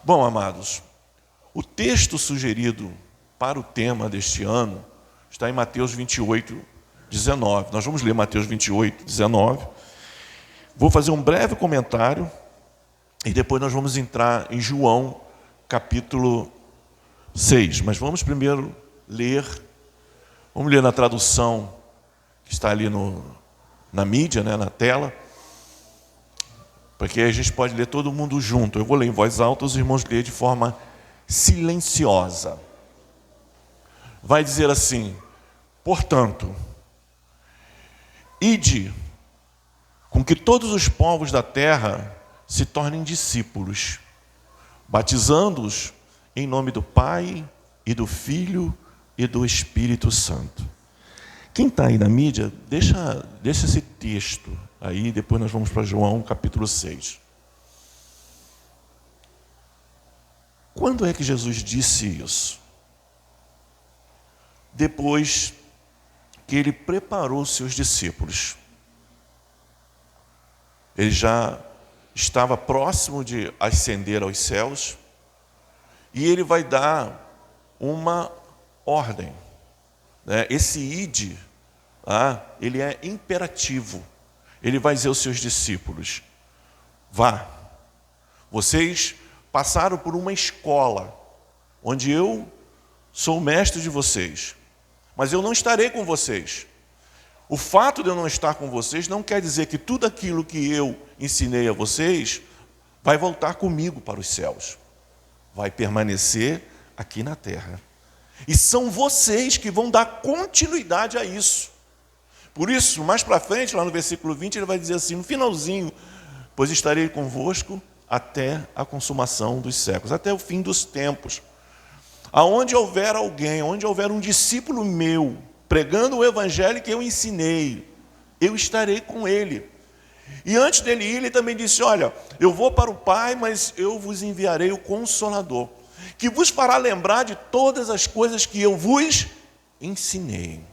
Bom, amados, o texto sugerido para o tema deste ano está em Mateus 28, 19. Nós vamos ler Mateus 28, 19. Vou fazer um breve comentário e depois nós vamos entrar em João, capítulo 6. Mas vamos primeiro ler, vamos ler na tradução que está ali na mídia, na tela, porque aí a gente pode ler todo mundo junto. Eu vou ler em voz alta, os irmãos ler de forma silenciosa. Vai dizer assim: portanto, ide com que todos os povos da terra se tornem discípulos, batizando-os em nome do Pai e do Filho e do Espírito Santo. Quem está aí na mídia, deixa esse texto aí, depois nós vamos para João capítulo 6. Quando é que Jesus disse isso? Depois que ele preparou os seus discípulos. Ele já estava próximo de ascender aos céus e ele vai dar uma ordem. Esse ide, ele é imperativo. Ele vai dizer aos seus discípulos: vá, vocês passaram por uma escola, onde eu sou o mestre de vocês, mas eu não estarei com vocês. O fato de eu não estar com vocês não quer dizer que tudo aquilo que eu ensinei a vocês vai voltar comigo para os céus. Vai permanecer aqui na terra. E são vocês que vão dar continuidade a isso. Por isso, mais para frente, lá no versículo 20, ele vai dizer assim, no finalzinho: pois estarei convosco até a consumação dos séculos, até o fim dos tempos. Aonde houver alguém, onde houver um discípulo meu, pregando o evangelho que eu ensinei, eu estarei com ele. E antes dele ir, ele também disse: olha, eu vou para o Pai, mas eu vos enviarei o Consolador, que vos fará lembrar de todas as coisas que eu vos ensinei.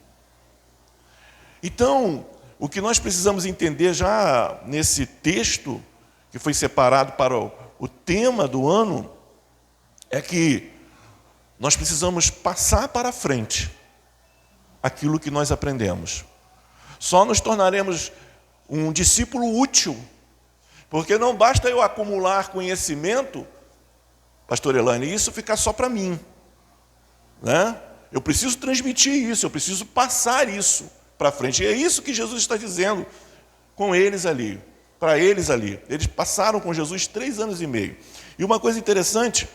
Então, o que nós precisamos entender já nesse texto, que foi separado para o tema do ano, é que nós precisamos passar para frente aquilo que nós aprendemos. Só nos tornaremos um discípulo útil, porque não basta eu acumular conhecimento, pastor Elaine, e isso ficar só para mim, Eu preciso transmitir isso, eu preciso passar isso para frente. E é isso que Jesus está dizendo com eles ali, para eles ali. Eles passaram com Jesus 3 anos e meio. E uma coisa interessante,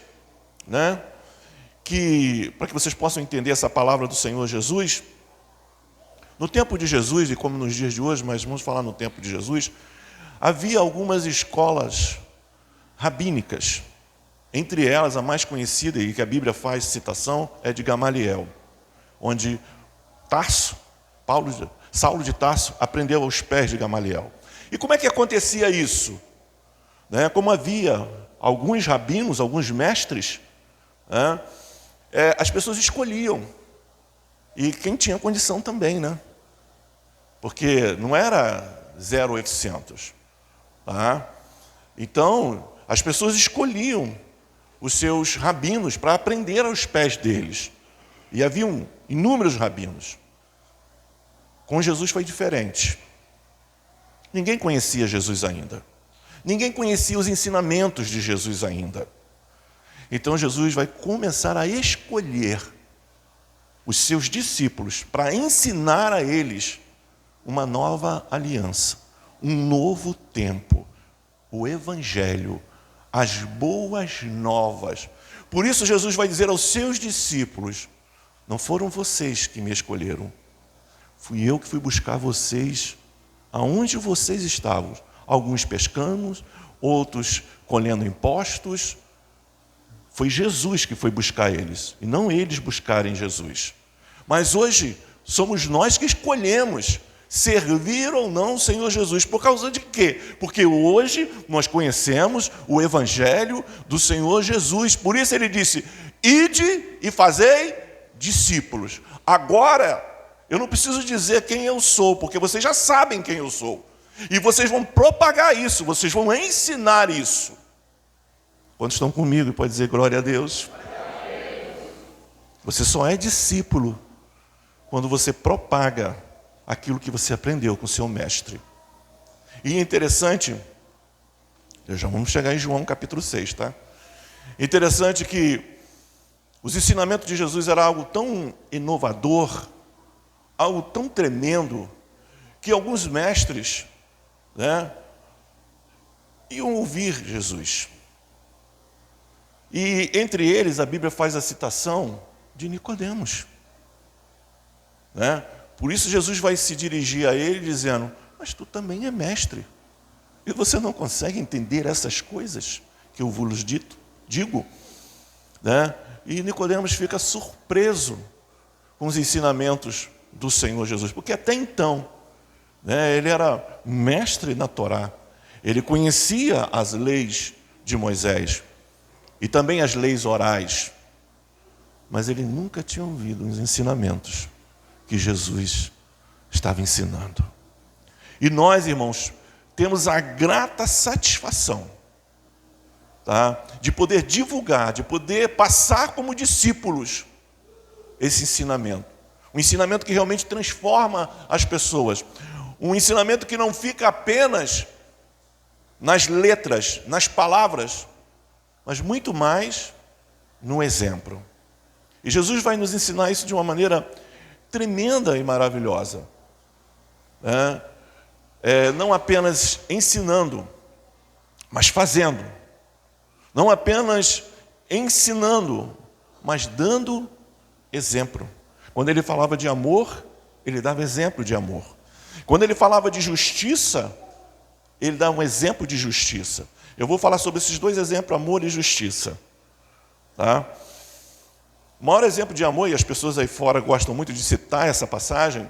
que para que vocês possam entender essa palavra do Senhor Jesus, no tempo de Jesus, e como nos dias de hoje, mas vamos falar no tempo de Jesus, havia algumas escolas rabínicas. Entre elas, a mais conhecida e que a Bíblia faz citação é de Gamaliel, onde Saulo de Tarso aprendeu aos pés de Gamaliel. E como é que acontecia isso? Como havia alguns rabinos, alguns mestres, as pessoas escolhiam. E quem tinha condição também, Porque não era 0800. Então, as pessoas escolhiam os seus rabinos para aprender aos pés deles. E haviam inúmeros rabinos. Com Jesus foi diferente. Ninguém conhecia Jesus ainda. Ninguém conhecia os ensinamentos de Jesus ainda. Então Jesus vai começar a escolher os seus discípulos para ensinar a eles uma nova aliança, um novo tempo, o Evangelho, as boas novas. Por isso Jesus vai dizer aos seus discípulos: não foram vocês que me escolheram, fui eu que fui buscar vocês aonde vocês estavam. Alguns pescando, outros colhendo impostos. Foi Jesus que foi buscar eles, e não eles buscarem Jesus. Mas hoje somos nós que escolhemos servir ou não o Senhor Jesus. Por causa de quê? Porque hoje nós conhecemos o Evangelho do Senhor Jesus. Por isso ele disse: ide e fazei discípulos. Agora, eu não preciso dizer quem eu sou, porque vocês já sabem quem eu sou. E vocês vão propagar isso, vocês vão ensinar isso. Quantos estão comigo e pode dizer glória a Deus? Você só é discípulo quando você propaga aquilo que você aprendeu com o seu mestre. E é interessante, já vamos chegar em João capítulo 6, tá? Interessante que os ensinamentos de Jesus eram algo tão inovador, algo tão tremendo, que alguns mestres, né, iam ouvir Jesus. E entre eles a Bíblia faz a citação de Nicodemos, né? Por isso Jesus vai se dirigir a ele dizendo: mas tu também é mestre, e você não consegue entender essas coisas que eu vos digo, né? E Nicodemos fica surpreso com os ensinamentos do Senhor Jesus, porque até então, né, ele era mestre na Torá, ele conhecia as leis de Moisés e também as leis orais, mas ele nunca tinha ouvido os ensinamentos que Jesus estava ensinando. E nós, irmãos, temos a grata satisfação, tá, de poder divulgar, de poder passar como discípulos esse ensinamento. Um ensinamento que realmente transforma as pessoas. Um ensinamento que não fica apenas nas letras, nas palavras, mas muito mais no exemplo. E Jesus vai nos ensinar isso de uma maneira tremenda e maravilhosa. Não apenas ensinando, mas fazendo. Não apenas ensinando, mas dando exemplo. Quando ele falava de amor, ele dava exemplo de amor. Quando ele falava de justiça, ele dava um exemplo de justiça. Eu vou falar sobre esses dois exemplos, amor e justiça. Tá? O maior exemplo de amor, e as pessoas aí fora gostam muito de citar essa passagem,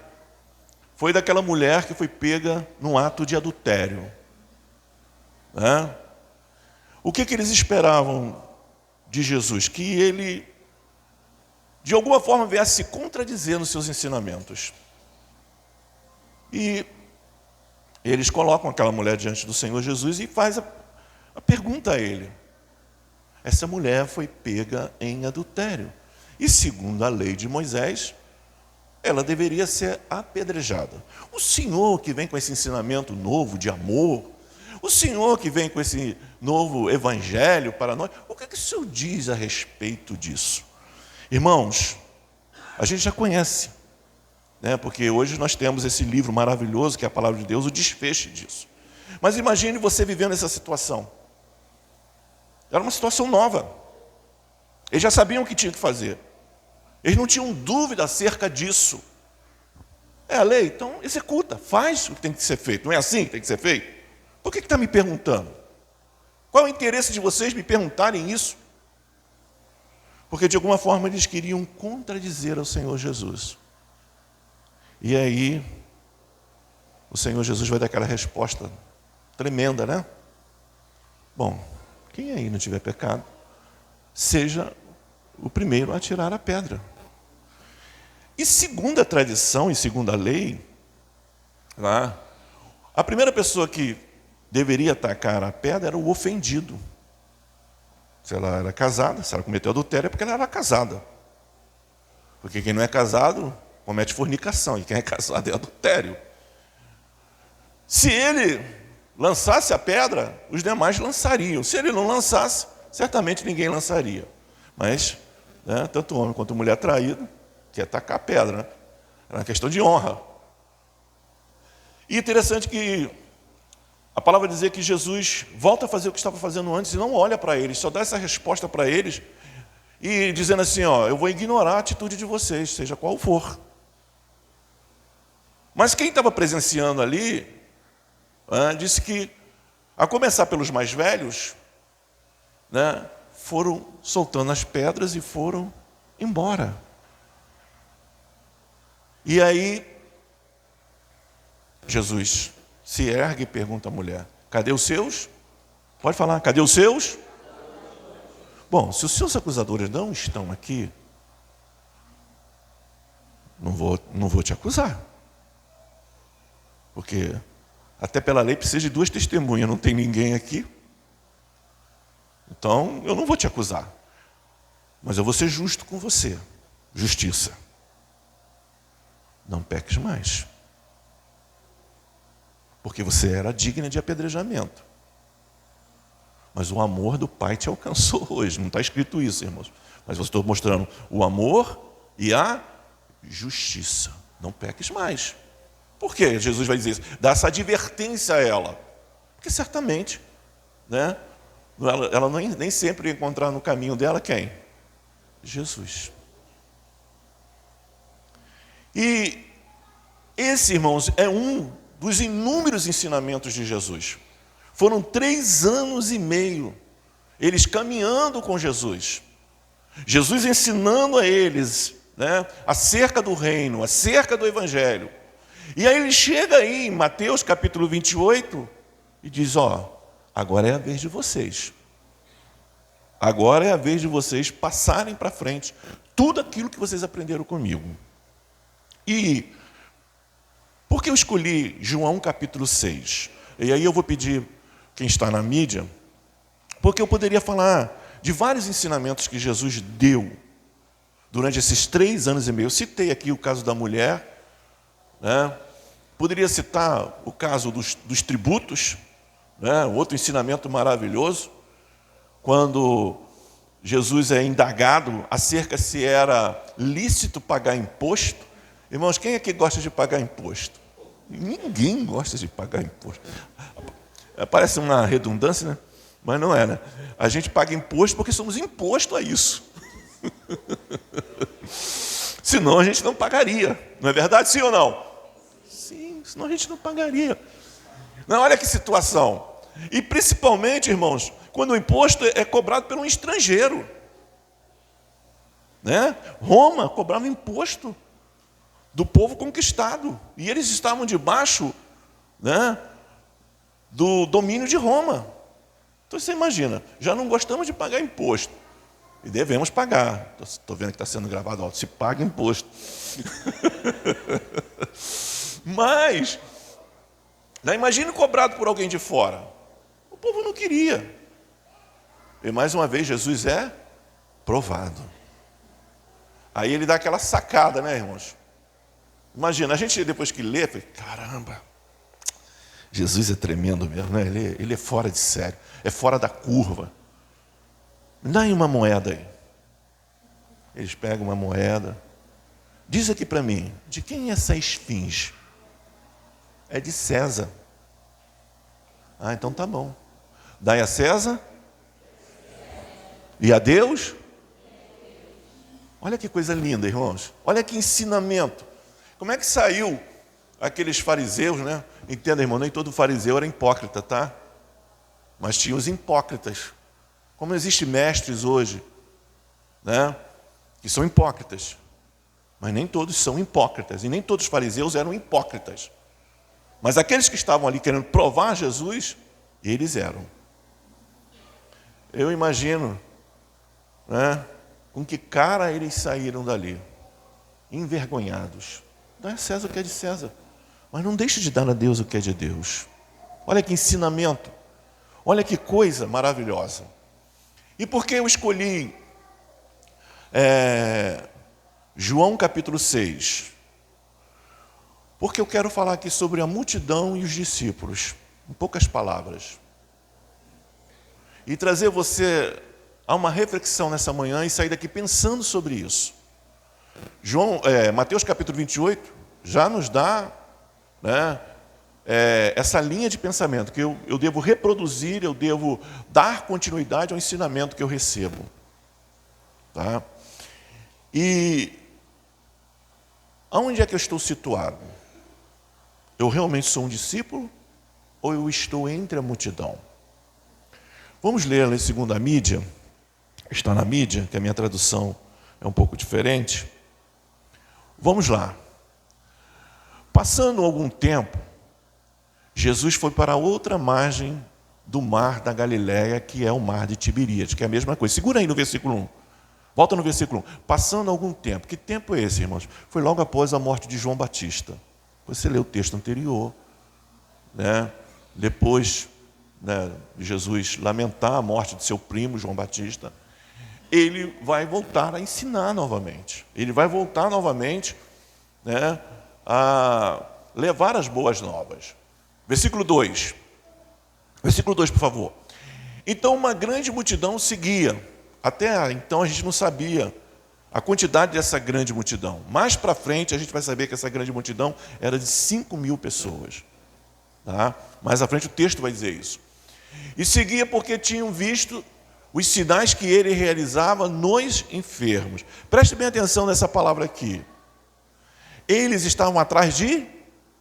foi daquela mulher que foi pega num ato de adultério. Né? O que eles esperavam de Jesus? Que ele, de alguma forma, viesse se contradizer nos seus ensinamentos. E eles colocam aquela mulher diante do Senhor Jesus e faz a pergunta a ele. Essa mulher foi pega em adultério. E segundo a lei de Moisés, ela deveria ser apedrejada. O Senhor que vem com esse ensinamento novo de amor, o Senhor que vem com esse novo evangelho para nós, o que o Senhor diz a respeito disso? Irmãos, a gente já conhece, né? Porque hoje nós temos esse livro maravilhoso que é a palavra de Deus, o desfecho disso. Mas imagine você vivendo essa situação. Era uma situação nova. Eles já sabiam o que tinham que fazer. Eles não tinham dúvida acerca disso. É a lei, então executa, faz o que tem que ser feito. Não é assim que tem que ser feito? Por que está me perguntando? Qual é o interesse de vocês me perguntarem isso? Porque de alguma forma eles queriam contradizer ao Senhor Jesus. E aí, o Senhor Jesus vai dar aquela resposta tremenda, né? Bom, quem aí não tiver pecado, seja o primeiro a tirar a pedra. E segundo a tradição e segundo a lei, lá, a primeira pessoa que deveria atacar a pedra era o ofendido. Se ela era casada, se ela cometeu adultério, é porque ela era casada. Porque quem não é casado comete fornicação, e quem é casado é adultério. Se ele lançasse a pedra, os demais lançariam. Se ele não lançasse, certamente ninguém lançaria. Mas, né, tanto homem quanto mulher traída quer tacar a pedra, né? É uma questão de honra. E interessante que a palavra dizer que Jesus volta a fazer o que estava fazendo antes e não olha para eles, só dá essa resposta para eles e dizendo assim, ó, eu vou ignorar a atitude de vocês, seja qual for. Mas quem estava presenciando ali, disse que, a começar pelos mais velhos, né, foram soltando as pedras e foram embora. E aí, Jesus se ergue e pergunta à mulher, cadê os seus? Pode falar, cadê os seus? Bom, se os seus acusadores não estão aqui, não vou te acusar. Porque até pela lei precisa de 2 testemunhas, não tem ninguém aqui. Então, eu não vou te acusar. Mas eu vou ser justo com você. Justiça. Não peques mais. Porque você era digna de apedrejamento. Mas o amor do Pai te alcançou hoje. Não está escrito isso, irmãos. Mas eu estou mostrando o amor e a justiça. Não peques mais. Por que Jesus vai dizer isso? Dá essa advertência a ela. Porque certamente, né, ela nem sempre ia encontrar no caminho dela quem? Jesus. E esse, irmãos, é um dos inúmeros ensinamentos de Jesus. Foram 3 anos e meio eles caminhando com Jesus. Jesus ensinando a eles, né, acerca do reino, acerca do evangelho. E aí ele chega aí em Mateus capítulo 28 e diz, agora é a vez de vocês. Agora é a vez de vocês passarem para frente tudo aquilo que vocês aprenderam comigo. E por que eu escolhi João capítulo 6? E aí eu vou pedir quem está na mídia, porque eu poderia falar de vários ensinamentos que Jesus deu durante esses 3 anos e meio. Eu citei aqui o caso da mulher, né? Poderia citar o caso dos tributos, né? Outro ensinamento maravilhoso, quando Jesus é indagado acerca se era lícito pagar imposto. Irmãos, quem é que gosta de pagar imposto? Ninguém gosta de pagar imposto. Parece uma redundância, né? Mas não é, né? A gente paga imposto porque somos impostos a isso. Senão a gente não pagaria. Não é verdade, sim ou não? Sim, senão a gente não pagaria. Não, olha que situação. E principalmente, irmãos, quando o imposto é cobrado por um estrangeiro. Né? Roma cobrava imposto do povo conquistado. E eles estavam debaixo, né, do domínio de Roma. Então você imagina, já não gostamos de pagar imposto. E devemos pagar. Estou vendo que está sendo gravado alto. Se paga imposto. Mas, imagine cobrado por alguém de fora. O povo não queria. E mais uma vez, Jesus é provado. Aí ele dá aquela sacada, né, irmãos? Imagina, a gente depois que lê, fala, caramba, Jesus é tremendo mesmo, né? Ele é fora de sério, é fora da curva. Me dá aí uma moeda aí. Eles pegam uma moeda. Diz aqui para mim, de quem é essa esfinge? É de César. Ah, então tá bom. Dai a César e a Deus. Olha que coisa linda, irmãos. Olha que ensinamento. Como é que saiu aqueles fariseus, né? Entenda, irmão, nem todo fariseu era hipócrita, tá? Mas tinha os hipócritas. Como existem mestres hoje, né, que são hipócritas. Mas nem todos são hipócritas. E nem todos os fariseus eram hipócritas. Mas aqueles que estavam ali querendo provar Jesus, eles eram. Eu imagino, né, com que cara eles saíram dali. Envergonhados. Dá a César o que é de César. Mas não deixe de dar a Deus o que é de Deus. Olha que ensinamento. Olha que coisa maravilhosa. E por que eu escolhi João capítulo 6? Porque eu quero falar aqui sobre a multidão e os discípulos, em poucas palavras. E trazer você a uma reflexão nessa manhã e sair daqui pensando sobre isso. Mateus capítulo 28 já nos dá, né, essa linha de pensamento que eu devo reproduzir, eu devo dar continuidade ao ensinamento que eu recebo. Tá? E aonde é que eu estou situado? Eu realmente sou um discípulo ou eu estou entre a multidão? Vamos ler lá em segunda mídia, está na mídia, que a minha tradução é um pouco diferente. Vamos lá. Passando algum tempo, Jesus foi para a outra margem do mar da Galileia, que é o mar de Tiberíades, que é a mesma coisa. Segura aí no versículo 1. Volta no versículo 1. Passando algum tempo. Que tempo é esse, irmãos? Foi logo após a morte de João Batista. Você lê o texto anterior, né? Depois, né, de Jesus lamentar a morte de seu primo, João Batista, ele vai voltar a ensinar novamente. Ele vai voltar novamente, né, a levar as boas novas. Versículo 2. Versículo 2, por favor. Então uma grande multidão seguia. Até então a gente não sabia a quantidade dessa grande multidão. Mais para frente a gente vai saber que essa grande multidão era de 5.000 pessoas. Tá? Mais à frente o texto vai dizer isso. E seguia porque tinham visto os sinais que ele realizava nos enfermos. Preste bem atenção nessa palavra aqui. Eles estavam atrás de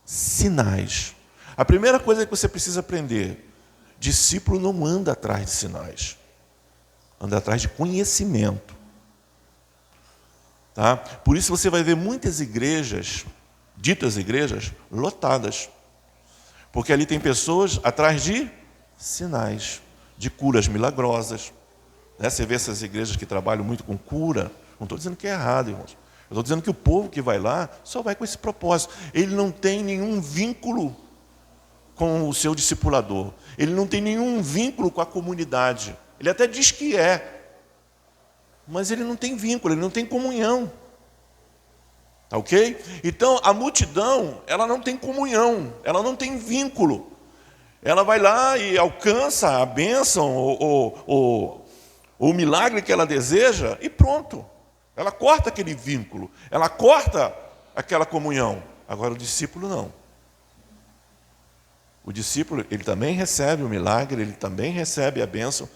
sinais. A primeira coisa que você precisa aprender: discípulo não anda atrás de sinais, anda atrás de conhecimento. Tá? Por isso você vai ver muitas igrejas, ditas igrejas, lotadas. Porque ali tem pessoas atrás de sinais, de curas milagrosas. Né? Você vê essas igrejas que trabalham muito com cura. Não estou dizendo que é errado, irmãos. Eu estou dizendo que o povo que vai lá só vai com esse propósito. Ele não tem nenhum vínculo com o seu discipulador. Ele não tem nenhum vínculo com a comunidade. Ele até diz que é, mas ele não tem vínculo, ele não tem comunhão. Tá ok? Então, a multidão, ela não tem comunhão, ela não tem vínculo. Ela vai lá e alcança a bênção, o milagre que ela deseja, e pronto. Ela corta aquele vínculo, ela corta aquela comunhão. Agora o discípulo não. O discípulo, ele também recebe o milagre, ele também recebe a bênção,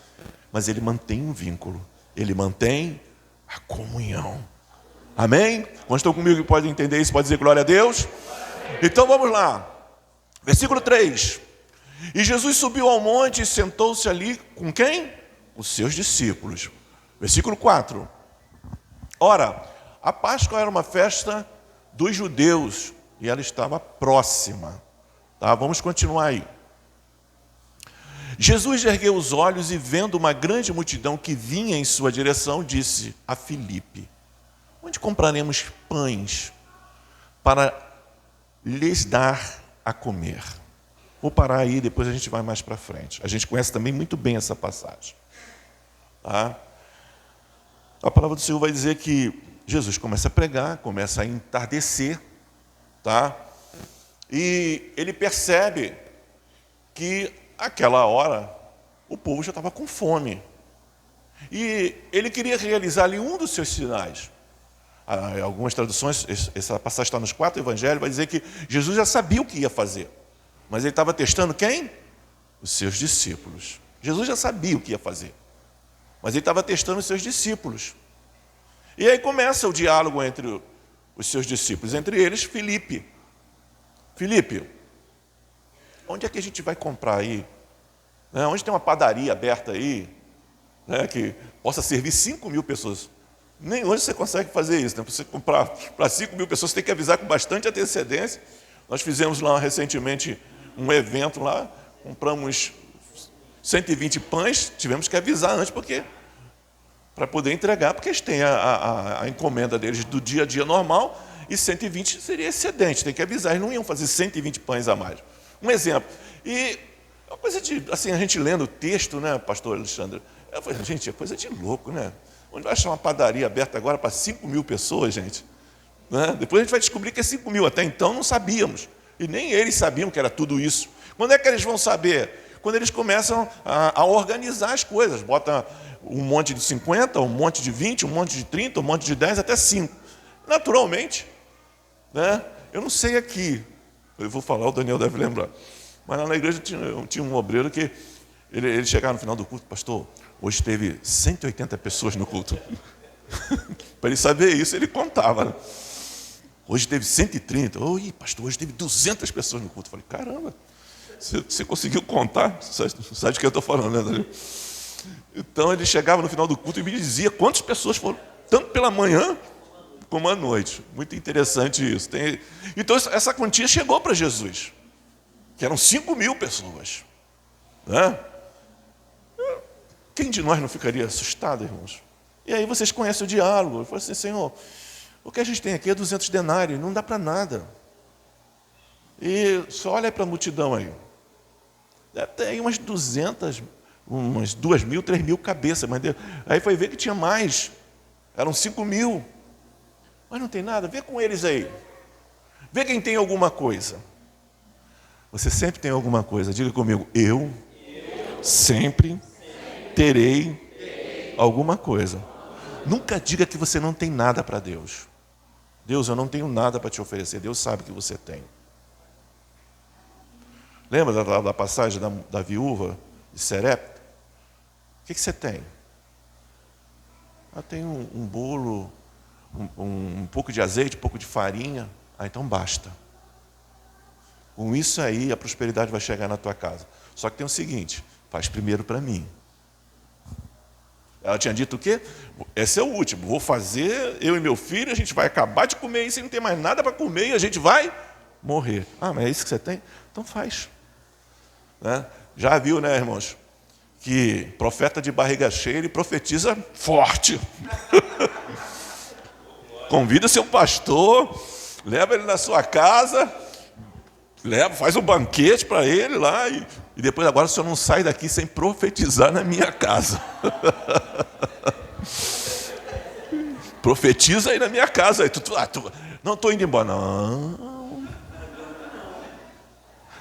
mas ele mantém um vínculo, ele mantém a comunhão. Amém? Quantos estão comigo que podem entender isso? Pode dizer glória a Deus? Então vamos lá. Versículo 3. E Jesus subiu ao monte e sentou-se ali com quem? Os seus discípulos. Versículo 4. Ora, a Páscoa era uma festa dos judeus e ela estava próxima. Tá? Vamos continuar aí. Jesus ergueu os olhos e, vendo uma grande multidão que vinha em sua direção, disse a Filipe: onde compraremos pães para lhes dar a comer? Vou parar aí, depois a gente vai mais para frente. A gente conhece também muito bem essa passagem. Tá? A palavra do Senhor vai dizer que Jesus começa a pregar, começa a entardecer, tá? E ele percebe que aquela hora o povo já estava com fome. E ele queria realizar ali um dos seus sinais. Em algumas traduções, essa passagem está nos 4 evangelhos, vai dizer que Jesus já sabia o que ia fazer. Mas ele estava testando quem? Os seus discípulos. Jesus já sabia o que ia fazer. Mas ele estava testando os seus discípulos. E aí começa o diálogo entre os seus discípulos, entre eles Filipe. Filipe, onde é que a gente vai comprar aí? Onde tem uma padaria aberta aí, né, que possa servir 5.000 pessoas? Nem hoje você consegue fazer isso. Né? Para você comprar para 5.000 pessoas, você tem que avisar com bastante antecedência. Nós fizemos lá recentemente um evento lá, compramos 120 pães, tivemos que avisar antes, porque para poder entregar, porque eles têm a encomenda deles do dia a dia normal, e 120 seria excedente, tem que avisar, eles não iam fazer 120 pães a mais. Um exemplo. E uma coisa de, assim, a gente lendo o texto, né, pastor Alexandre, eu falei, gente, é coisa de louco, né? Onde vai achar uma padaria aberta agora para 5.000 pessoas, gente? Né? Depois a gente vai descobrir que é 5.000, até então não sabíamos. E nem eles sabiam que era tudo isso. Quando é que eles vão saber? Quando eles começam a organizar as coisas. Bota um monte de 50, um monte de 20, um monte de 30, um monte de 10, até 5. Naturalmente. Né? Eu não sei aqui. Eu vou falar, o Daniel deve lembrar. Mas lá na igreja tinha um obreiro que ele chegava no final do culto: pastor, hoje teve 180 pessoas no culto. Para ele saber isso, ele contava. Né? Hoje teve 130. Oi, pastor, hoje teve 200 pessoas no culto. Eu falei, caramba, você conseguiu contar? Sabe de que eu estou falando, né, Daniel? Então ele chegava no final do culto e me dizia quantas pessoas foram, tanto pela manhã como à noite. Muito interessante isso. Então essa quantia chegou para Jesus, que eram 5.000 pessoas. Né? Quem de nós não ficaria assustado, irmãos? E aí vocês conhecem o diálogo. Eu falei assim, Senhor, o que a gente tem aqui é 200 denários, não dá para nada. E só olha para a multidão aí. deve ter aí umas 200, umas 2.000, 3.000 cabeças. Mas aí foi ver que tinha mais. Eram 5.000. Mas não tem nada, vê com eles aí. Vê quem tem alguma coisa. Você sempre tem alguma coisa. Diga comigo, eu sempre terei alguma coisa. Nunca diga que você não tem nada para Deus. Deus, eu não tenho nada para te oferecer. Deus sabe que você tem. Lembra da passagem da viúva de Serepta? O que você tem? Ela tem um bolo, um pouco de azeite, um pouco de farinha. Então basta. Com isso aí, a prosperidade vai chegar na tua casa. Só que tem o seguinte, faz primeiro para mim. Ela tinha dito o quê? Esse é o último, vou fazer, eu e meu filho, a gente vai acabar de comer isso e não tem mais nada para comer e a gente vai morrer. Ah, mas é isso que você tem? Então faz. Né? Já viu, né, irmãos? Que profeta de barriga cheia, ele profetiza forte. Convida seu pastor, leva ele na sua casa, faz um banquete para ele lá e depois agora o senhor não sai daqui sem profetizar na minha casa. Profetiza aí na minha casa. Aí não estou indo embora. Não.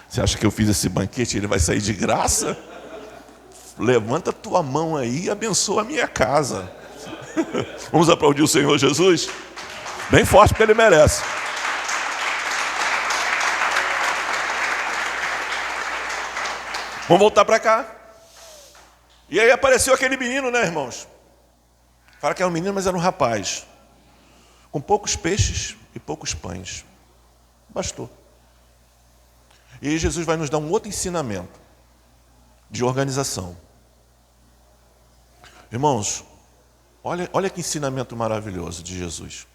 Você acha que eu fiz esse banquete e ele vai sair de graça? Levanta tua mão aí e abençoa a minha casa. Vamos aplaudir o Senhor Jesus? Bem forte, porque ele merece. Vamos voltar para cá. E aí apareceu aquele menino, né, irmãos? Fala que era um menino, mas era um rapaz. Com poucos peixes e poucos pães. Bastou. E aí Jesus vai nos dar um outro ensinamento de organização. Irmãos, olha que ensinamento maravilhoso de Jesus.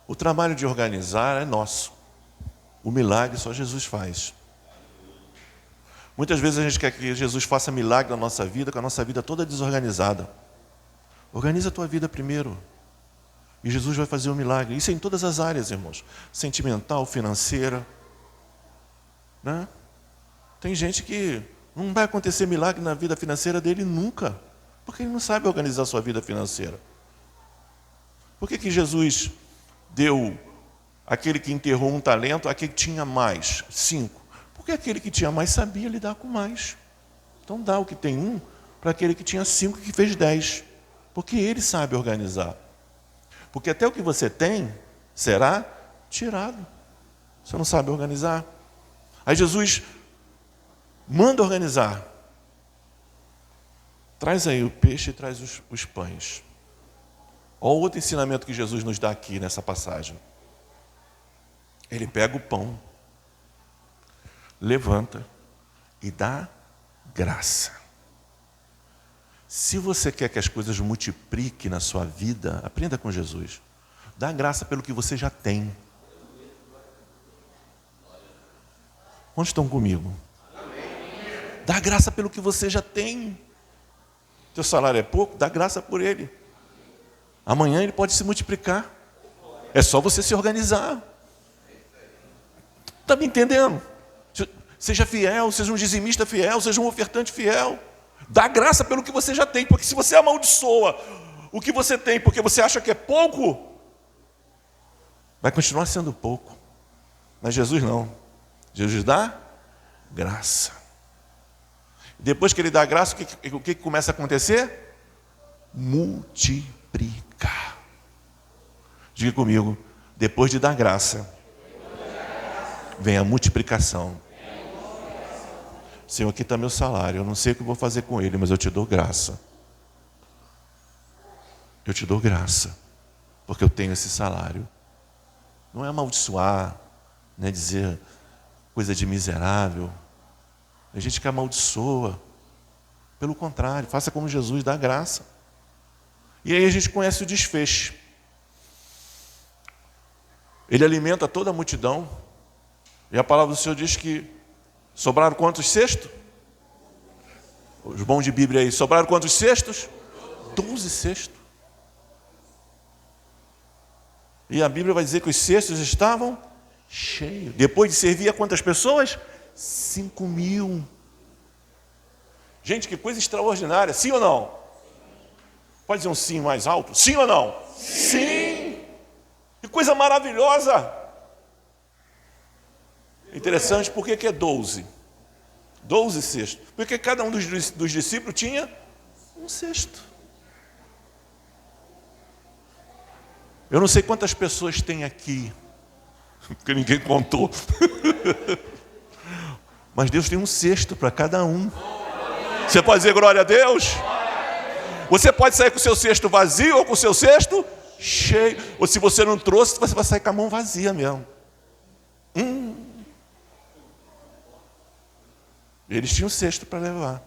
O trabalho de organizar é nosso. O milagre só Jesus faz. Muitas vezes a gente quer que Jesus faça milagre na nossa vida, com a nossa vida toda desorganizada. Organiza a tua vida primeiro. E Jesus vai fazer um milagre. Isso é em todas as áreas, irmãos. Sentimental, financeira. Né? Tem gente que não vai acontecer milagre na vida financeira dele nunca. Porque ele não sabe organizar a sua vida financeira. Por que Jesus deu aquele que enterrou um talento àquele que tinha mais? 5. Porque aquele que tinha mais sabia lidar com mais. Então dá o que tem 1 para aquele que tinha 5 e que fez 10. Porque ele sabe organizar. Porque até o que você tem será tirado. Você não sabe organizar. Aí Jesus manda organizar. Traz aí o peixe e traz os pães. Olha o outro ensinamento que Jesus nos dá aqui nessa passagem. Ele pega o pão, levanta e dá graça. Se você quer que as coisas multipliquem na sua vida, aprenda com Jesus. Dá graça pelo que você já tem. Onde estão comigo? Dá graça pelo que você já tem. Teu salário é pouco? Dá graça por ele. Amanhã ele pode se multiplicar. É só você se organizar. Está me entendendo? Seja fiel, seja um dizimista fiel, seja um ofertante fiel. Dá graça pelo que você já tem, porque se você amaldiçoa o que você tem porque você acha que é pouco, vai continuar sendo pouco. Mas Jesus não. Jesus dá graça. Depois que ele dá graça, o que começa a acontecer? Multiplicar. Diga comigo, depois de dar graça, vem a multiplicação. Senhor, aqui está meu salário, eu não sei o que eu vou fazer com ele, mas eu te dou graça. Eu te dou graça, porque eu tenho esse salário. Não é amaldiçoar, não é dizer coisa de miserável. A gente que amaldiçoa. Pelo contrário, faça como Jesus, dá graça. E aí a gente conhece o desfecho. Ele alimenta toda a multidão. E a palavra do Senhor diz que sobraram quantos cestos? Os bons de Bíblia aí, sobraram quantos cestos? 12 cestos. E a Bíblia vai dizer que os cestos estavam cheios. Depois de servir a quantas pessoas? 5.000. Gente, que coisa extraordinária, sim ou não? Pode dizer um sim mais alto? Sim ou não? Sim! Que coisa maravilhosa! Interessante, por que é 12? 12 cestos. Porque cada um dos discípulos tinha um cesto. Eu não sei quantas pessoas tem aqui, porque ninguém contou. Mas Deus tem um cesto para cada um. Você pode dizer glória a Deus? Você pode sair com o seu cesto vazio ou com o seu cesto cheio. Ou se você não trouxe, você vai sair com a mão vazia mesmo. Eles tinham cesto para levar.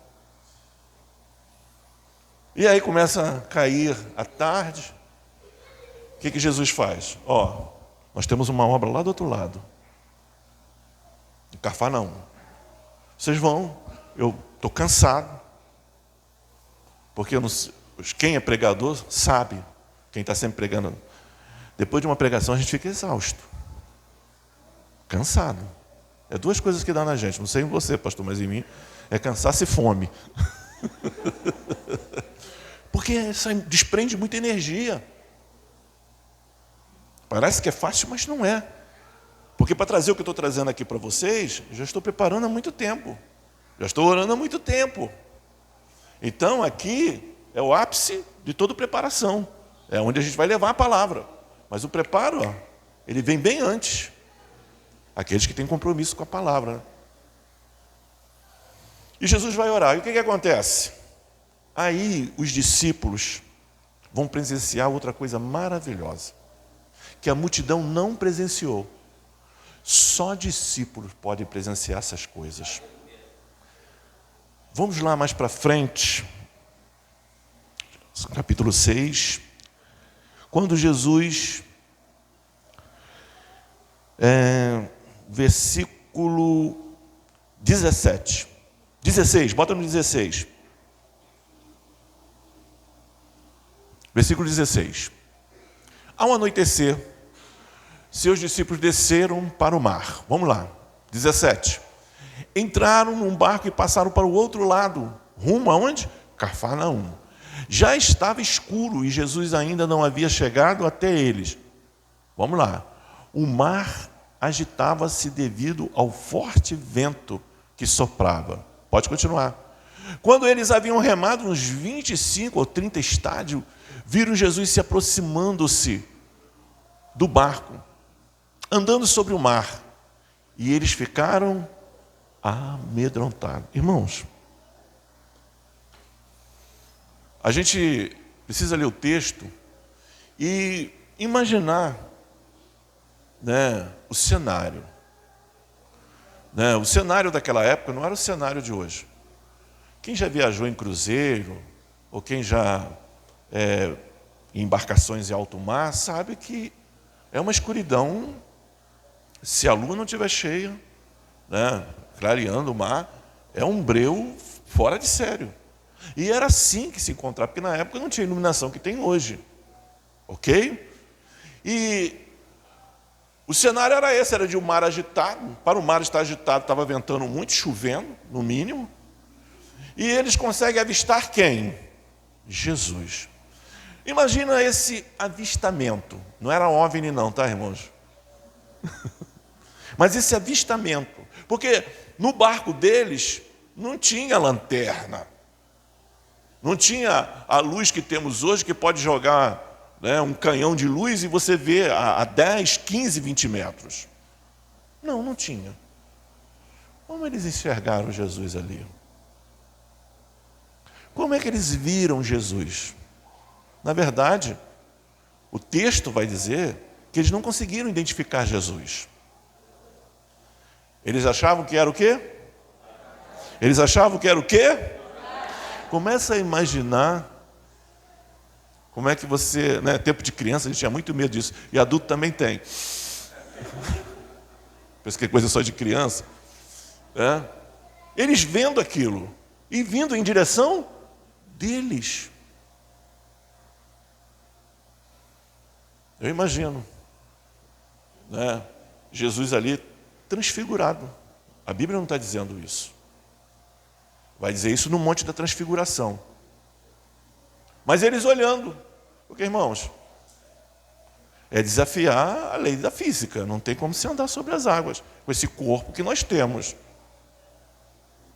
E aí começa a cair a tarde. O que Jesus faz? Nós temos uma obra lá do outro lado, em Cafarnaum. Vocês vão, eu estou cansado, porque quem é pregador sabe, quem está sempre pregando. Depois de uma pregação a gente fica exausto, cansado. É duas coisas que dá na gente, não sei em você, pastor, mas em mim é cansaço e fome. Porque isso desprende muita energia. Parece que é fácil, mas não é. Porque para trazer o que eu estou trazendo aqui para vocês, eu já estou preparando há muito tempo. Já estou orando há muito tempo. Então aqui é o ápice de toda preparação. É onde a gente vai levar a palavra. Mas o preparo, ele vem bem antes. Aqueles que têm compromisso com a palavra. E Jesus vai orar. E o que acontece? Aí os discípulos vão presenciar outra coisa maravilhosa, que a multidão não presenciou. Só discípulos podem presenciar essas coisas. Vamos lá mais para frente, capítulo 6, quando Jesus, versículo 17, 16, bota no 16, versículo 16. Ao anoitecer, seus discípulos desceram para o mar. Vamos lá, 17. Entraram num barco e passaram para o outro lado, rumo aonde? Cafarnaum. Já estava escuro e Jesus ainda não havia chegado até eles. Vamos lá. O mar agitava-se devido ao forte vento que soprava. Pode continuar. Quando eles haviam remado uns 25 ou 30 estádios, viram Jesus se aproximando-se do barco, andando sobre o mar, e eles ficaram amedrontados. Irmãos, a gente precisa ler o texto e imaginar, o cenário. O cenário daquela época não era o cenário de hoje. Quem já viajou em cruzeiro, ou quem já em embarcações em alto mar, sabe que é uma escuridão. Se a lua não estiver cheia, clareando o mar, é um breu fora de sério. E era assim que se encontrava, porque na época não tinha a iluminação que tem hoje. Ok? E o cenário era esse, era de um mar agitado. Para o mar estar agitado, estava ventando muito, chovendo, no mínimo. E eles conseguem avistar quem? Jesus. Imagina esse avistamento. Não era OVNI não, tá, irmãos? Mas esse avistamento. Porque no barco deles não tinha lanterna. Não tinha a luz que temos hoje, que pode jogar um canhão de luz e você vê a 10, 15, 20 metros. Não tinha. Como eles enxergaram Jesus ali? Como é que eles viram Jesus? Na verdade, o texto vai dizer que eles não conseguiram identificar Jesus. Eles achavam que era o quê? Eles achavam que era o quê? Começa a imaginar como é que você, tempo de criança, a gente tinha muito medo disso, e adulto também tem. Pensa que é coisa só de criança. Eles vendo aquilo e vindo em direção deles. Eu imagino, Jesus ali transfigurado. A Bíblia não está dizendo isso. Vai dizer isso no Monte da Transfiguração. Mas eles olhando, porque, irmãos, é desafiar a lei da física. Não tem como se andar sobre as águas com esse corpo que nós temos.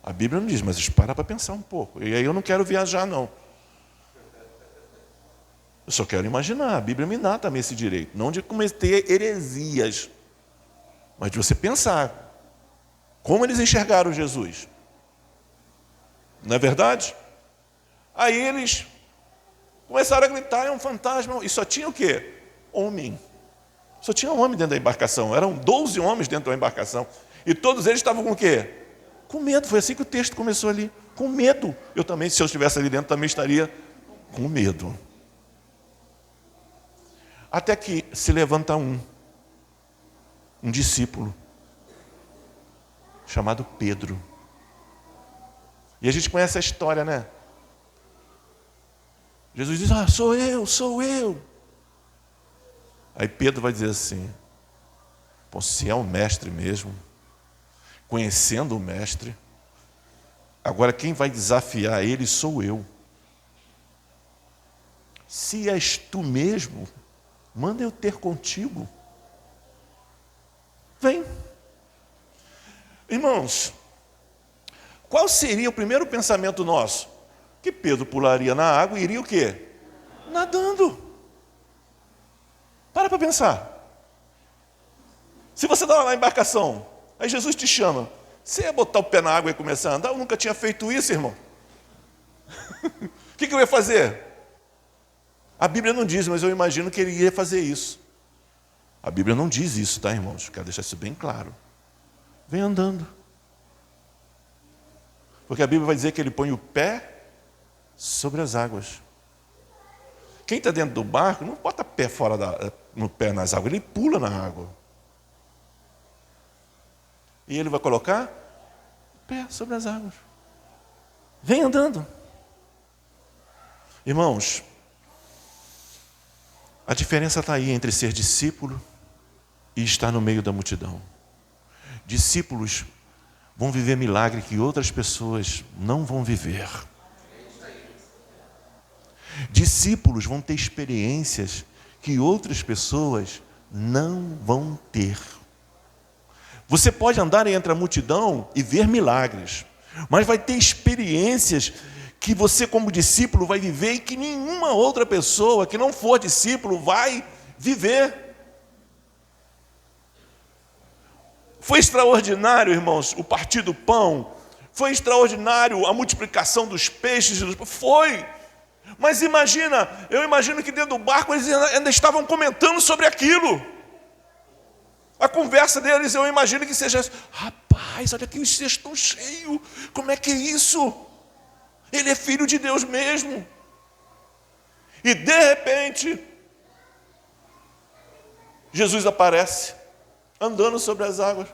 A Bíblia não diz, mas para pensar um pouco. E aí eu não quero viajar, não. Eu só quero imaginar. A Bíblia me dá também esse direito. Não de cometer heresias, mas de você pensar. Como eles enxergaram Jesus? Não é verdade? Aí eles começaram a gritar, é um fantasma. E só tinha o quê? Homem. Só tinha homem dentro da embarcação. Eram 12 homens dentro da embarcação. E todos eles estavam com o quê? Com medo. Foi assim que o texto começou ali. Com medo. Eu também, se eu estivesse ali dentro, também estaria com medo. Até que se levanta um discípulo, chamado Pedro. E a gente conhece a história, né? Jesus diz, sou eu. Aí Pedro vai dizer assim, pô, se é o mestre mesmo, conhecendo o mestre, agora quem vai desafiar ele sou eu. Se és tu mesmo, manda eu ter contigo. Vem. Irmãos, qual seria o primeiro pensamento nosso? Que Pedro pularia na água e iria o quê? Nadando. Para pensar. Se você estava na embarcação, aí Jesus te chama, você ia botar o pé na água e começar a andar? Eu nunca tinha feito isso, irmão. O que eu ia fazer? A Bíblia não diz, mas eu imagino que ele ia fazer isso. A Bíblia não diz isso, tá, irmãos? Quero deixar isso bem claro. Vem andando. Porque a Bíblia vai dizer que ele põe o pé sobre as águas. Quem está dentro do barco não bota pé no pé nas águas, ele pula na água. E ele vai colocar o pé sobre as águas. Vem andando. Irmãos, a diferença está aí entre ser discípulo e estar no meio da multidão. Discípulos vão viver milagre que outras pessoas não vão viver. Discípulos vão ter experiências que outras pessoas não vão ter. Você pode andar entre a multidão e ver milagres, mas vai ter experiências que você, como discípulo, vai viver e que nenhuma outra pessoa que não for discípulo vai viver. Foi extraordinário, irmãos, o partir do pão. Foi extraordinário a multiplicação dos peixes. Foi. Mas eu imagino que dentro do barco eles ainda estavam comentando sobre aquilo. A conversa deles, eu imagino que seja, rapaz, olha aqui os cestos estão cheios. Como é que é isso? Ele é filho de Deus mesmo. E de repente, Jesus aparece, andando sobre as águas.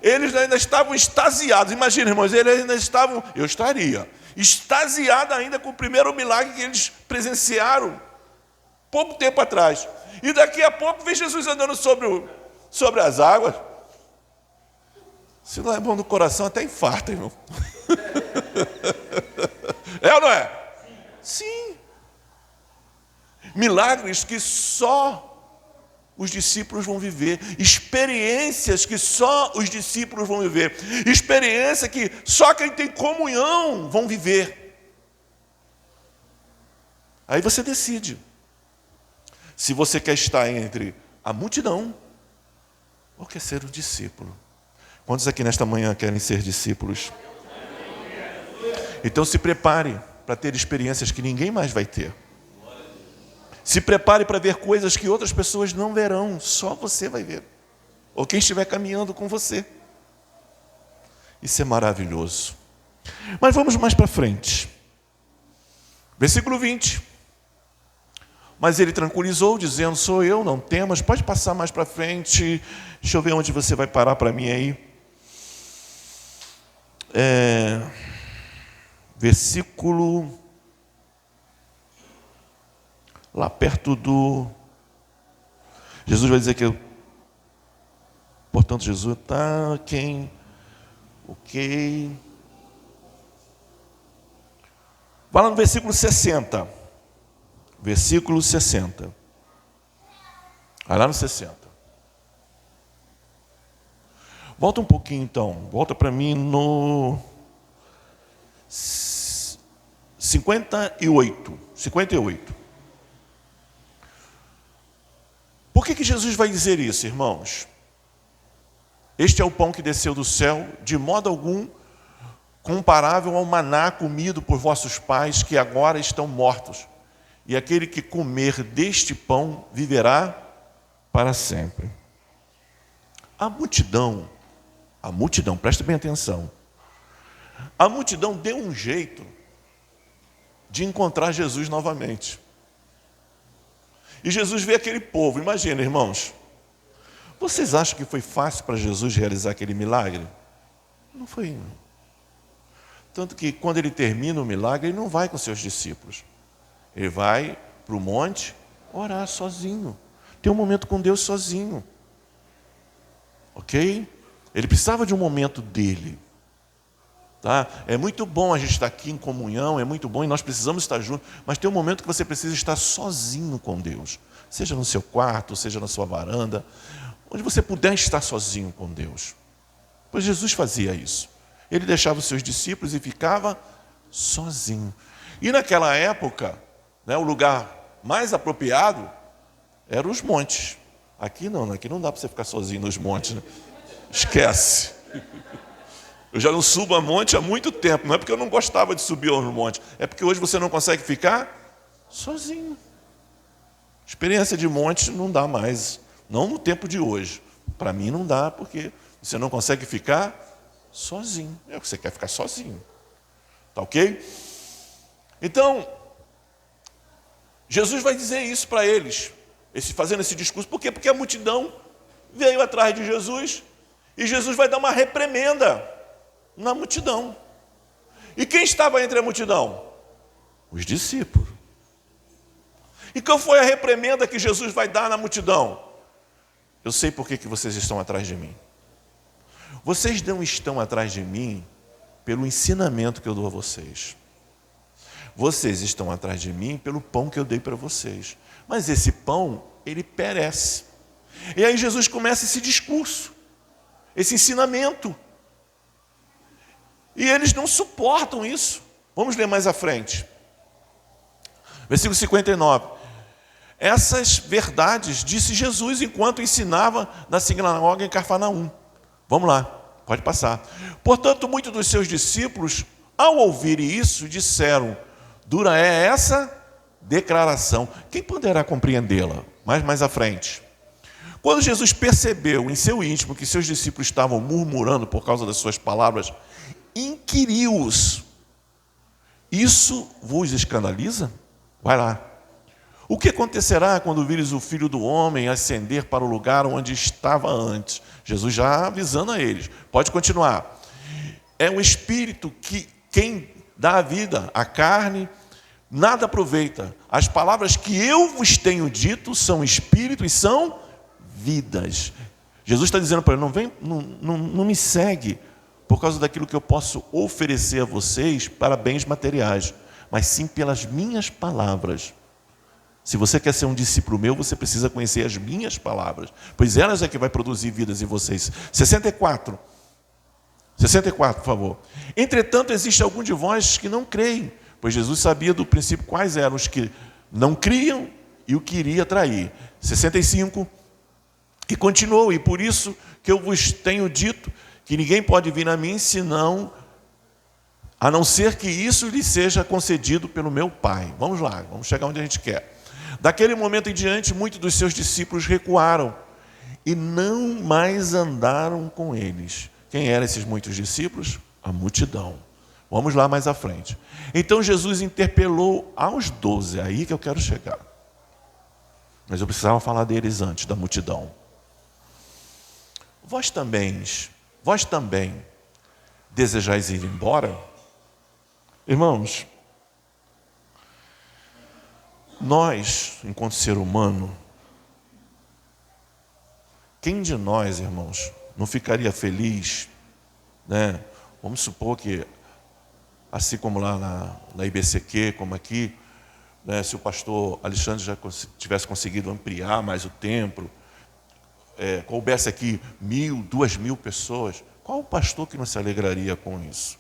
Eles ainda estavam extasiados. Imagina, irmãos, eles ainda estavam, eu estaria, extasiado ainda com o primeiro milagre que eles presenciaram, pouco tempo atrás. E daqui a pouco vem Jesus andando sobre as águas. Se não é bom no coração, até infarta, irmão. É ou não é? Sim. Milagres que só os discípulos vão viver. Experiências que só os discípulos vão viver. Experiência que só quem tem comunhão vão viver. Aí você decide se você quer estar entre a multidão ou quer ser um discípulo. Quantos aqui nesta manhã querem ser discípulos? Então se prepare para ter experiências que ninguém mais vai ter. Se prepare para ver coisas que outras pessoas não verão, só você vai ver. Ou quem estiver caminhando com você. Isso é maravilhoso. Mas vamos mais para frente. Versículo 20. Mas ele tranquilizou, dizendo, sou eu, não temas. Pode passar mais para frente. Deixa eu ver onde você vai parar para mim aí. Versículo... lá perto do... Jesus vai dizer que... portanto, Jesus está quem Ok. Vai lá no versículo 60. Versículo 60. Vai lá no 60. Volta um pouquinho então. Volta para mim no 58. 58. Por que Jesus vai dizer isso, irmãos? Este é o pão que desceu do céu, de modo algum comparável ao maná comido por vossos pais, que agora estão mortos. E aquele que comer deste pão viverá para sempre. A multidão, preste bem atenção. A multidão deu um jeito de encontrar Jesus novamente. E Jesus vê aquele povo, imagina, irmãos. Vocês acham que foi fácil para Jesus realizar aquele milagre? Não foi, não. Tanto que quando ele termina o milagre, ele não vai com seus discípulos. Ele vai para o monte orar sozinho. Tem um momento com Deus sozinho. Ok? Ele precisava de um momento dele. Tá? É muito bom a gente estar aqui em comunhão, é muito bom e nós precisamos estar juntos, mas tem um momento que você precisa estar sozinho com Deus. Seja no seu quarto, seja na sua varanda, onde você puder estar sozinho com Deus. Pois Jesus fazia isso. Ele deixava os seus discípulos e ficava sozinho. E naquela época, né, o lugar mais apropriado eram os montes. Aqui não dá para você ficar sozinho nos montes. Né? Esquece. Eu já não subo a monte há muito tempo. Não é porque eu não gostava de subir aos montes. É porque hoje você não consegue ficar sozinho. Experiência de monte não dá mais. Não no tempo de hoje. Para mim não dá, porque você não consegue ficar sozinho. É o que você quer ficar sozinho. Tá ok? Então, Jesus vai dizer isso para eles. Fazendo esse discurso. Por quê? Porque a multidão veio atrás de Jesus. E Jesus vai dar uma reprimenda na multidão. E quem estava entre a multidão? Os discípulos. E qual foi a reprimenda que Jesus vai dar na multidão? Eu sei por que vocês estão atrás de mim. Vocês não estão atrás de mim pelo ensinamento que eu dou a vocês. Vocês estão atrás de mim pelo pão que eu dei para vocês. Mas esse pão, ele perece. E aí Jesus começa esse discurso, esse ensinamento. E eles não suportam isso. Vamos ler mais à frente. Versículo 59. Essas verdades disse Jesus enquanto ensinava na sinagoga em Cafarnaum. Vamos lá, pode passar. Portanto, muitos dos seus discípulos, ao ouvirem isso, disseram: dura é essa declaração. Quem poderá compreendê-la? Mais à frente. Quando Jesus percebeu em seu íntimo que seus discípulos estavam murmurando por causa das suas palavras, inquiriu-os: isso vos escandaliza? Vai lá. O que acontecerá quando vires o Filho do Homem ascender para o lugar onde estava antes? Jesus já avisando a eles. Pode continuar. É o Espírito que quem dá a vida, a carne, nada aproveita. As palavras que eu vos tenho dito são Espírito e são vidas. Jesus está dizendo para ele: não me segue por causa daquilo que eu posso oferecer a vocês para bens materiais, mas sim pelas minhas palavras. Se você quer ser um discípulo meu, você precisa conhecer as minhas palavras, pois elas é que vai produzir vidas em vocês. 64, por favor. Entretanto, existe algum de vós que não creem, pois Jesus sabia do princípio quais eram os que não criam e o que iria trair. 65, e continuou: e por isso que eu vos tenho dito que ninguém pode vir a mim senão, a não ser que isso lhe seja concedido pelo meu Pai. Vamos lá, vamos chegar onde a gente quer. Daquele momento em diante, muitos dos seus discípulos recuaram e não mais andaram com eles. Quem eram esses muitos discípulos? A multidão. Vamos lá mais à frente. Então Jesus interpelou aos 12, é aí que eu quero chegar. Mas eu precisava falar deles antes, da multidão. Vós também desejais ir embora? Irmãos, nós, enquanto ser humano, quem de nós, irmãos, não ficaria feliz, né, Vamos supor que, assim como lá na IBCQ, como aqui, né, se o pastor Alexandre já tivesse conseguido ampliar mais o templo, coubesse aqui 1.000, 2.000 pessoas, qual o pastor que não se alegraria com isso?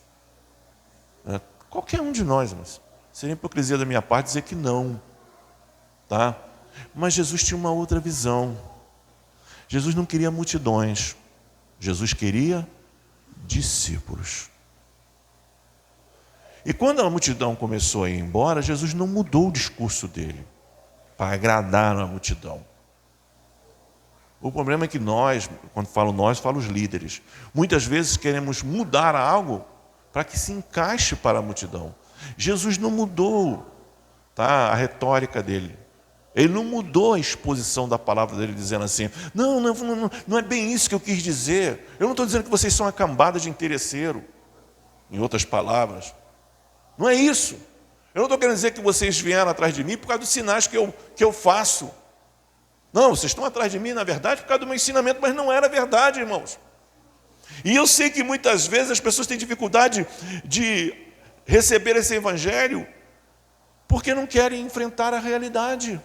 Qualquer um de nós, mas seria hipocrisia da minha parte dizer que não. Tá? Mas Jesus tinha uma outra visão. Jesus não queria multidões. Jesus queria discípulos. E quando a multidão começou a ir embora, Jesus não mudou o discurso dele para agradar a multidão. O problema é que nós, quando falo nós, falo os líderes, muitas vezes queremos mudar algo para que se encaixe para a multidão. Jesus não mudou, tá, a retórica dele. Ele não mudou a exposição da palavra dele, dizendo assim, não é bem isso que eu quis dizer. Eu não estou dizendo que vocês são uma cambada de interesseiro. Em outras palavras. Não é isso. Eu não estou querendo dizer que vocês vieram atrás de mim por causa dos sinais que eu faço. Não, vocês estão atrás de mim, na verdade, por causa do meu ensinamento, mas não era verdade, irmãos. E eu sei que muitas vezes as pessoas têm dificuldade de receber esse evangelho porque não querem enfrentar a realidade,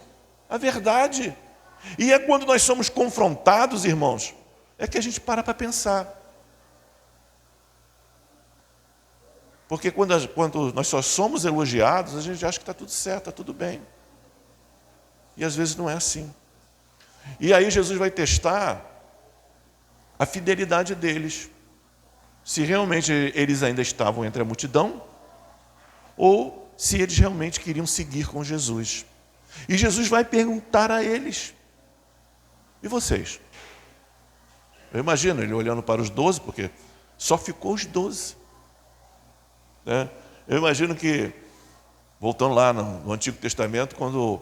a verdade. E é quando nós somos confrontados, irmãos, é que a gente para pensar. Porque quando nós só somos elogiados, a gente acha que está tudo certo, está tudo bem. E às vezes não é assim. E aí Jesus vai testar a fidelidade deles. Se realmente eles ainda estavam entre a multidão, ou se eles realmente queriam seguir com Jesus. E Jesus vai perguntar a eles, e vocês? Eu imagino ele olhando para os 12, porque só ficou os 12. Né? Eu imagino que, voltando lá no Antigo Testamento, quando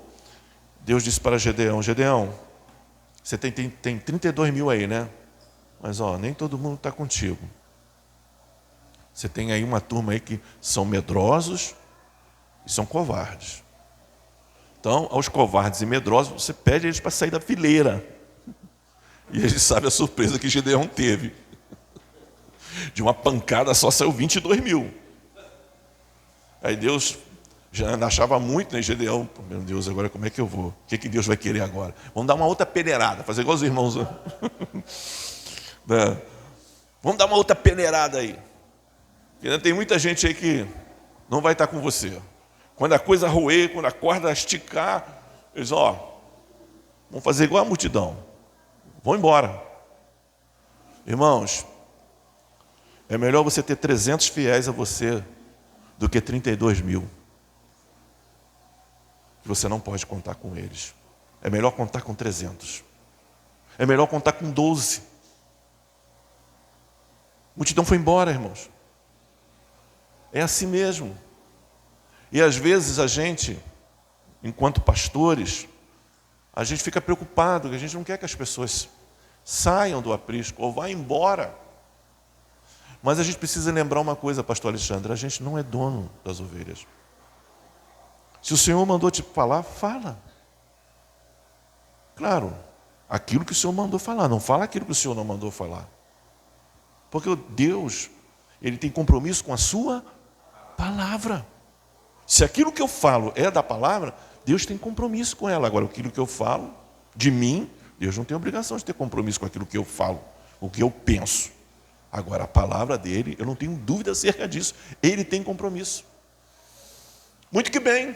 Deus disse para Gedeão, Gedeão, você tem 32 mil aí, né? Mas nem todo mundo está contigo. Você tem aí uma turma aí que são medrosos e são covardes. Então, aos covardes e medrosos, você pede eles para sair da fileira. E eles sabem a surpresa que Gedeão teve. De uma pancada só saiu 22 mil. Aí Deus já achava muito, né, Gedeão? Meu Deus, agora como é que eu vou? O que Deus vai querer agora? Vamos dar uma outra peneirada, fazer igual os irmãos. Né? Vamos dar uma outra peneirada aí. Porque ainda tem muita gente aí que não vai estar com você. Quando a coisa roer, quando a corda esticar, eles, vamos fazer igual a multidão. Vão embora. Irmãos, é melhor você ter 300 fiéis a você do que 32 mil. Que você não pode contar com eles. É melhor contar com 300. É melhor contar com 12. A multidão foi embora, irmãos. É assim mesmo. E às vezes a gente, enquanto pastores, a gente fica preocupado, que a gente não quer que as pessoas saiam do aprisco ou vá embora. Mas a gente precisa lembrar uma coisa, pastor Alexandre, a gente não é dono das ovelhas. Se o Senhor mandou te falar, fala. Claro, aquilo que o Senhor mandou falar, não fala aquilo que o Senhor não mandou falar. Porque Deus, Ele tem compromisso com a sua palavra. Se aquilo que eu falo é da palavra, Deus tem compromisso com ela. Agora, aquilo que eu falo de mim, Deus não tem obrigação de ter compromisso com aquilo que eu falo, o que eu penso. Agora, a palavra dele, eu não tenho dúvida acerca disso. Ele tem compromisso. Muito que bem.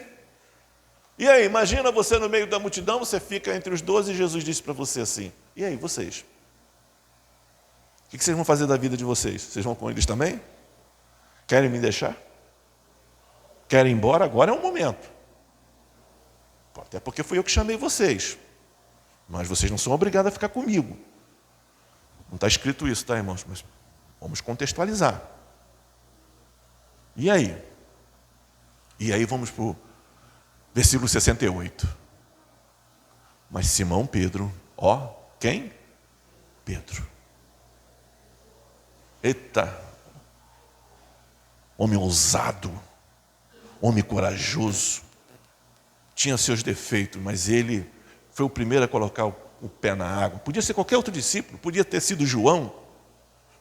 E aí, imagina você no meio da multidão, você fica entre os 12 e Jesus disse para você assim, e aí, vocês? O que vocês vão fazer da vida de vocês? Vocês vão com eles também? Querem me deixar? Querem ir embora? Agora é o momento. Até porque fui eu que chamei vocês. Mas vocês não são obrigados a ficar comigo. Não está escrito isso, tá, irmãos? Mas vamos contextualizar. E aí? E aí vamos para o versículo 68. Mas Simão Pedro, quem? Pedro. Eita! Homem ousado, homem corajoso, tinha seus defeitos, mas ele foi o primeiro a colocar o pé na água. Podia ser qualquer outro discípulo, podia ter sido João,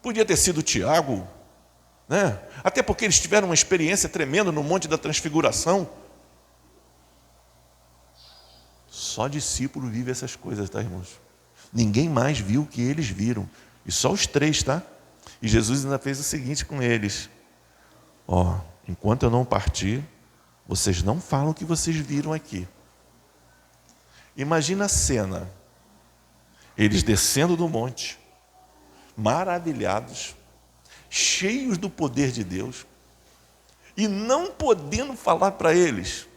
podia ter sido Tiago, né? Até porque eles tiveram uma experiência tremenda no Monte da Transfiguração. Só discípulo vive essas coisas, tá, irmãos? Ninguém mais viu o que eles viram. E só os 3, tá? E Jesus ainda fez o seguinte com eles: ó, enquanto eu não partir, vocês não falam o que vocês viram aqui. Imagina a cena. Eles descendo do monte, maravilhados, cheios do poder de Deus, e não podendo falar para eles.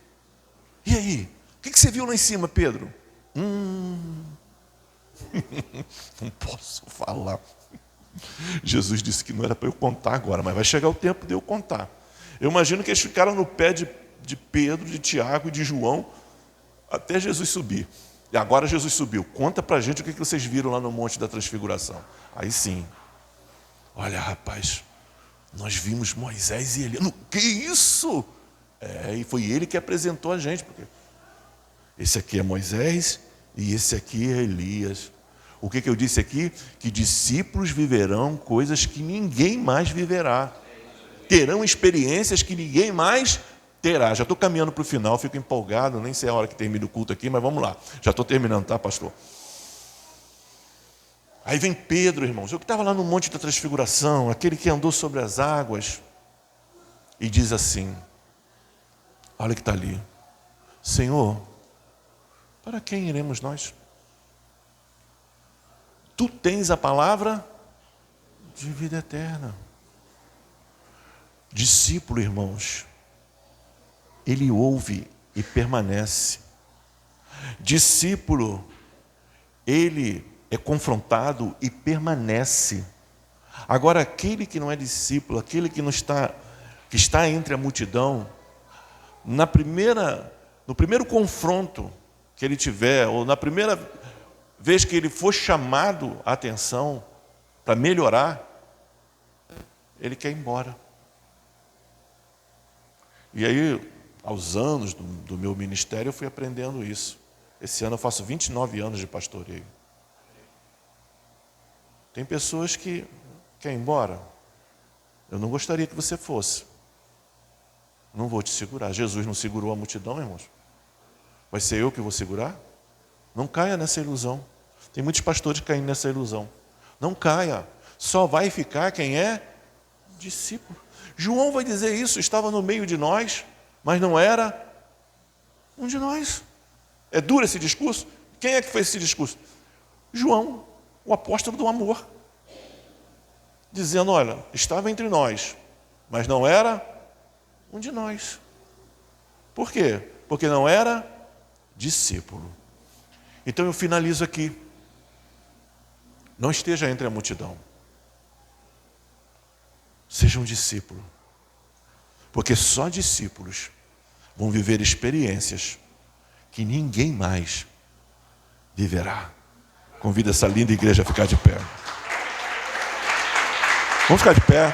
E aí, o que você viu lá em cima, Pedro? Não posso falar. Jesus disse que não era para eu contar agora, mas vai chegar o tempo de eu contar. Eu imagino que eles ficaram no pé de Pedro, de Tiago e de João, até Jesus subir. E agora Jesus subiu. Conta para a gente o que vocês viram lá no Monte da Transfiguração. Aí sim. Olha, rapaz, nós vimos Moisés e Elias. Que isso? E foi ele que apresentou a gente. Porque esse aqui é Moisés e esse aqui é Elias. O que eu disse aqui? Que discípulos viverão coisas que ninguém mais viverá. Terão experiências que ninguém mais terá. Já estou caminhando para o final, fico empolgado, nem sei a hora que termina o culto aqui, mas vamos lá. Já estou terminando, tá, pastor? Aí vem Pedro, irmãos, eu que estava lá no Monte da Transfiguração, aquele que andou sobre as águas, e diz assim, olha que está ali: Senhor, para quem iremos nós? Tu tens a palavra de vida eterna. Discípulo, irmãos, ele ouve e permanece. Discípulo, ele é confrontado e permanece. Agora, aquele que não é discípulo, aquele que está entre a multidão, no primeiro confronto que ele tiver, ou na primeira vez que ele for chamado a atenção para melhorar, ele quer ir embora. E aí, aos anos do meu ministério, eu fui aprendendo isso. Esse ano eu faço 29 anos de pastoreio. Tem pessoas que querem ir embora. Eu não gostaria que você fosse. Não vou te segurar. Jesus não segurou a multidão, irmãos. Vai ser eu que vou segurar? Não caia nessa ilusão. Tem muitos pastores caindo nessa ilusão. Não caia. Só vai ficar quem é discípulo. João vai dizer isso, estava no meio de nós, mas não era um de nós. É duro esse discurso? Quem é que fez esse discurso? João, o apóstolo do amor. Dizendo, olha, estava entre nós, mas não era um de nós. Por quê? Porque não era discípulo. Então eu finalizo aqui. Não esteja entre a multidão. Seja um discípulo. Porque só discípulos vão viver experiências que ninguém mais viverá. Convido essa linda igreja a ficar de pé. Vamos ficar de pé.